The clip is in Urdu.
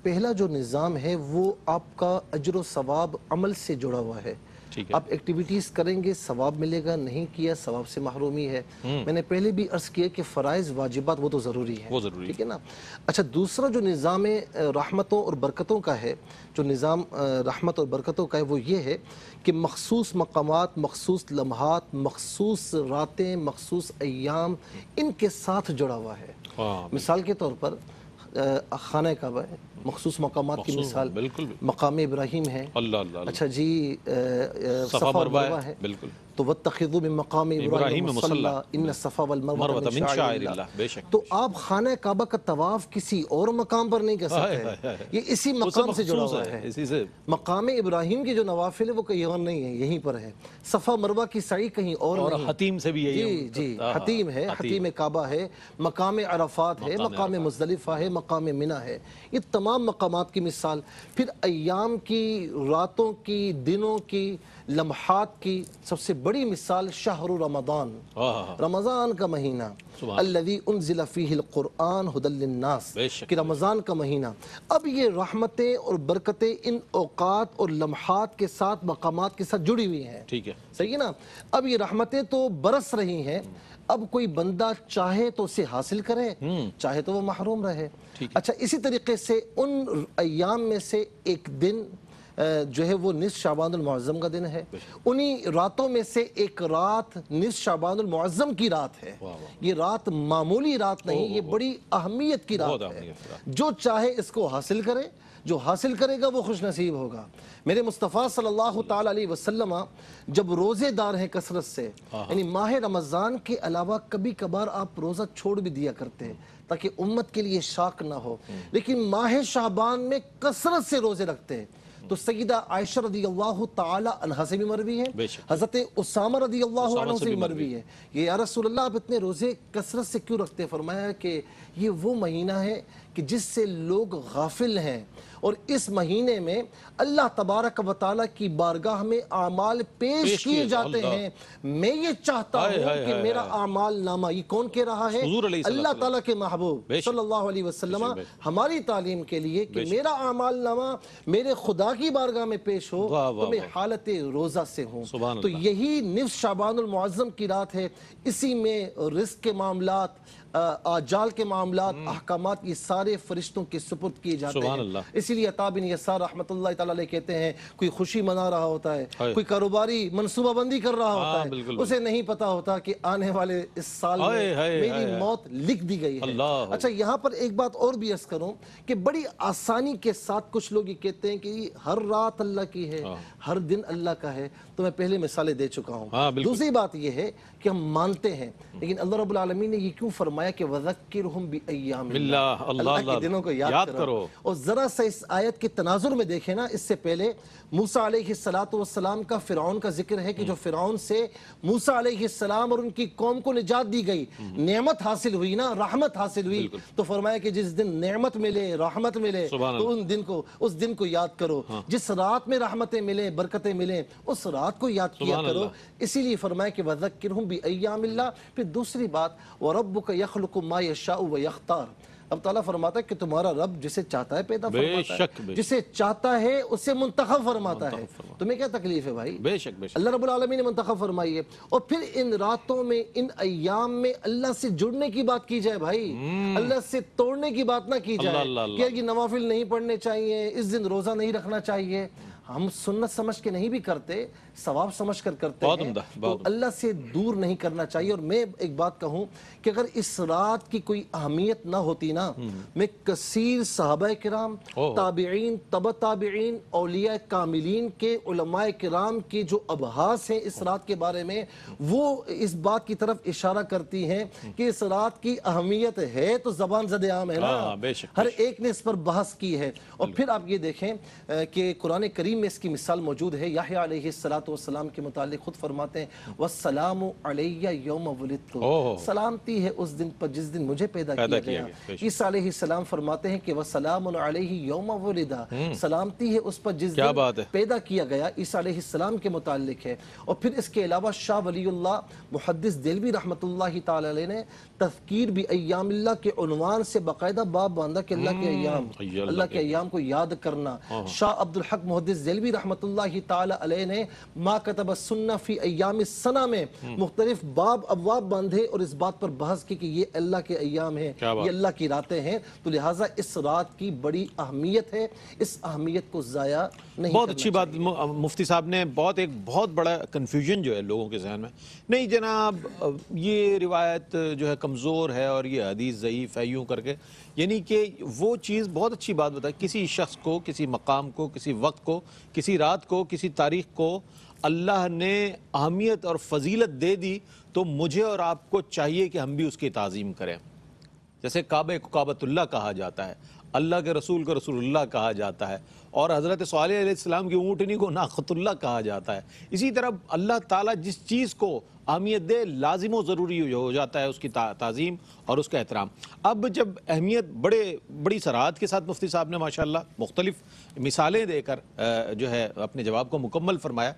پہلا جو نظام ہے وہ آپ کا اجر و ثواب عمل سے جڑا ہوا ہے. آپ ایکٹیویٹیز کریں گے ثواب ملے گا، نہیں کیا ثواب سے محرومی ہے. میں نے پہلے بھی عرض کیا کہ فرائض واجبات وہ تو ضروری ہے، ٹھیک ہے نا. اچھا، دوسرا جو نظام رحمتوں اور برکتوں کا ہے، جو نظام رحمت اور برکتوں کا ہے، وہ یہ ہے کہ مخصوص مقامات، مخصوص لمحات، مخصوص راتیں، مخصوص ایام ان کے ساتھ جڑا ہوا ہے. مثال کے طور پر خانہ کعبہ ہے، مخصوص مقامات کی مثال مقام ابراہیم ہے. اچھا جی، صفا مروہ ہے. تو واتخذوا من مقام ابراہیم مصلی ان الصفا والمروہ من شعائر اللہ. تو آپ خانہ کعبہ کا طواف کسی اور مقام پر نہیں کر سکتے، یہ اسی مقام سے جڑا ہوا ہے. مقام ابراہیم کی جو نوافل ہے وہ کہیں اور نہیں ہے، یہیں پر ہے. صفا مروہ کی سعی کہیں اور نہیں. حتیم سے بھی جی جی، حتیم ہے، حتیم کعبہ ہے، مقام عرفات ہے، مقام مزدلفہ ہے، مقام منی ہے. یہ تمام مقامات کی مثال. پھر ایام کی، راتوں کی، دنوں کی، لمحات کی سب سے بڑی مثال شہر رمضان، رمضان کا مہینہ، الذی انزل فیہ القرآن ہدی للناس، کہ رمضان کا مہینہ. اب یہ رحمتیں اور برکتیں ان اوقات اور لمحات کے ساتھ، مقامات کے ساتھ جڑی ہوئی ہیں. ٹھیک ہے، صحیح ہے نا. اب یہ رحمتیں تو برس رہی ہیں، اب کوئی بندہ چاہے تو اسے حاصل کرے، چاہے تو وہ محروم رہے. اچھا، اسی طریقے سے ان ایام میں سے ایک دن جو ہے وہ نصف شعبان المعظم کا دن ہے. انہی راتوں میں سے ایک رات نصف شعبان المعظم کی رات ہے. یہ رات معمولی رات نہیں، یہ بڑی اہمیت کی رات ہے. جو چاہے اس کو حاصل کرے، جو حاصل کرے گا وہ خوش نصیب ہوگا. میرے مصطفیٰ صلی اللہ تعالی علیہ وسلم جب روزے دار ہیں کثرت سے، یعنی ماہ رمضان کے علاوہ کبھی کبھار آپ روزہ چھوڑ بھی دیا کرتے ہیں تاکہ امت کے لیے شاق نہ ہو، لیکن ماہ شعبان میں کثرت سے روزے رکھتے ہیں. تو سیدہ عائشہ رضی اللہ تعالی عنہ سے بھی مروی ہے، حضرت اسامہ رضی اللہ عنہ سے بھی مروی ہے، یہ یا رسول اللہ آپ اتنے روزے کثرت سے کیوں رکھتے ہیں؟ فرمایا کہ یہ وہ مہینہ ہے کہ جس سے لوگ غافل ہیں، اور اس مہینے میں اللہ تبارک و تعالیٰ کی بارگاہ میں اعمال پیش کیے جاتے ہیں. میں یہ چاہتا ہوں کہ میرا اعمال نامہ، یہ کون کہہ رہا ہے؟ اللہ تعالیٰ کے محبوب صلی اللہ علیہ وسلم ہماری تعلیم کے لیے، کہ میرا اعمال نامہ میرے خدا کی بارگاہ میں پیش ہو تو میں حالت روزہ سے ہوں. تو یہی نصف شعبان المعظم کی رات ہے. اسی میں رزق کے معاملات، آجال کے معاملات، احکامات، یہ سارے فرشتوں کے سپرد کیے جاتے ہیں. اسی لیے عطا بن یسار رحمت اللہ تعالیٰ علیہ کہتے ہیں، کوئی خوشی منا رہا ہوتا ہے، کوئی کاروباری منصوبہ بندی کر رہا ہوتا ہے، اسے نہیں پتا ہوتا کہ آنے والے اس سال میں میری موت لکھ دی گئی ہے. اچھا، یہاں پر ایک بات اور بھی عرض کروں کہ بڑی آسانی کے ساتھ کچھ لوگ یہ کہتے ہیں کہ ہر رات اللہ کی ہے، ہر دن اللہ کا ہے. تو میں پہلے مثالیں دے چکا ہوں. دوسری بات یہ ہے کہ ہم مانتے ہیں، لیکن اللہ رب العالمین نے یہ کیوں فرمایا کہ وَذَكِّرْهُمْ بِأَيَّامِ اللَّهِ، اللہ کے دنوں کو یاد کرو. اور ذرا سا اس آیت کے تناظر میں دیکھیں نا، اس سے پہلے موسیٰ علیہ السلام کا فرعون کا ذکر ہے کہ جو فرعون سے موسیٰ علیہ السلام اور ان کی قوم کو نجات دی گئی، نعمت حاصل ہوئی نا، رحمت حاصل ہوئی. تو فرمایا کہ جس دن نعمت ملے، رحمت ملے، تو اس دن کو یاد کرو. جس رات میں رحمتیں ملیں، برکتیں ملیں، اس رات کو یاد کیا کرو. اسی لیے فرمایا کہ وَذَكِّرْهُمْ بِأَيَّامِ اللَّهِ. پھر دوسری بات وَرَبُّكَ يَخْلُقُ مَا يَشَاءُ وَيَخْتَارُ. اب تعالیٰ فرماتا ہے کہ تمہارا رب جسے چاہتا ہے پیدا فرماتا ہے، جسے چاہتا ہے اسے منتخب فرماتا ہے. تمہیں کیا تکلیف ہے بھائی؟ اللہ رب العالمین نے منتخب فرمائی ہے. اور پھر ان راتوں میں، ان ایام میں اللہ سے جڑنے کی بات کی جائے بھائی، اللہ سے توڑنے کی بات نہ کی جائے کہ یہ نوافل نہیں پڑھنے چاہیے، اس دن روزہ نہیں رکھنا چاہیے. ہم سنت سمجھ کے نہیں بھی کرتے، ثواب سمجھ کر کرتے ہیں. تو اللہ سے دور نہیں کرنا چاہیے. اور میں ایک بات کہوں کہ اگر اس رات کی کوئی اہمیت نہ ہوتی نا، میں کثیر صحابہ کرام، تابعین، تبع تابعین، اولیاء کاملین کے، علماء کرام کی جو ابحاث ہیں اس رات کے بارے میں، وہ اس بات کی طرف اشارہ کرتی ہیں کہ اس رات کی اہمیت ہے تو زبان زد عام ہے نا، ہر ایک نے اس پر بحث کی ہے. اور پھر آپ یہ دیکھیں کہ قرآن کریم میں اس کی مثال موجود ہے. یحییٰ علیہ السلام کے متعلق خود فرماتے ہیں وَالسَّلَامُ عَلَيَّ يَوْمَ وُلِدتُّ، سلامتی ہے اس دن پر جس دن مجھے پیدا کیا گیا. عیسیٰ علیہ السلام فرماتے ہیں کہ وَسَلَامٌ عَلَيْهِ يَوْمَ وُلِدَ، سلامتی ہے اس پر جس دن پیدا کیا گیا. عیسیٰ علیہ السلام کے متعلق ہے. اور پھر اس کے علاوہ شاہ ولی اللہ محدث دہلوی رحمت اللہ تعالی علیہ نے تذکیر بھی ایام اللہ کے عنوان سے باقاعدہ باب باندھا کہ اللہ کے ایام، اللہ کے ایام کو یاد کرنا۔ شاہ عبدالحق محدث دہلوی رحمۃ اللہ تعالی علیہ نے ما کتب السنہ فی ایام السنہ میں مختلف باب ابواب باندھے اور اس بات پر بحث کی کہ یہ اللہ کے ایام ہیں، یہ اللہ کی راتیں ہیں، تو لہٰذا اس رات کی بڑی اہمیت ہے، اس اہمیت کو ضائع نہیں۔ بہت اچھی بات مفتی صاحب نے، ایک بہت بڑا کنفیوژن جو ہے لوگوں کے ذہن میں، نہیں جناب یہ روایت جو ہے کمزور ہے اور یہ حدیث ضعیف ہے یوں کر کے، یعنی کہ وہ چیز بہت اچھی بات بتائی، کسی شخص کو، کسی مقام کو، کسی وقت کو، کسی رات کو، کسی تاریخ کو اللہ نے اہمیت اور فضیلت دے دی تو مجھے اور آپ کو چاہیے کہ ہم بھی اس کی تعظیم کریں۔ جیسے کعبہ کو کعبۃ اللہ کہا جاتا ہے، اللہ کے رسول کو رسول اللہ کہا جاتا ہے، اور حضرت صالح علیہ السلام کی اونٹنی کو ناقۃ اللہ کہا جاتا ہے۔ اسی طرح اللہ تعالیٰ جس چیز کو اہمیت دے لازم و ضروری ہو جاتا ہے اس کی تعظیم اور اس کا احترام۔ اب جب اہمیت بڑی صراحت کے ساتھ مفتی صاحب نے ماشاءاللہ مختلف مثالیں دے کر جو ہے اپنے جواب کو مکمل فرمایا۔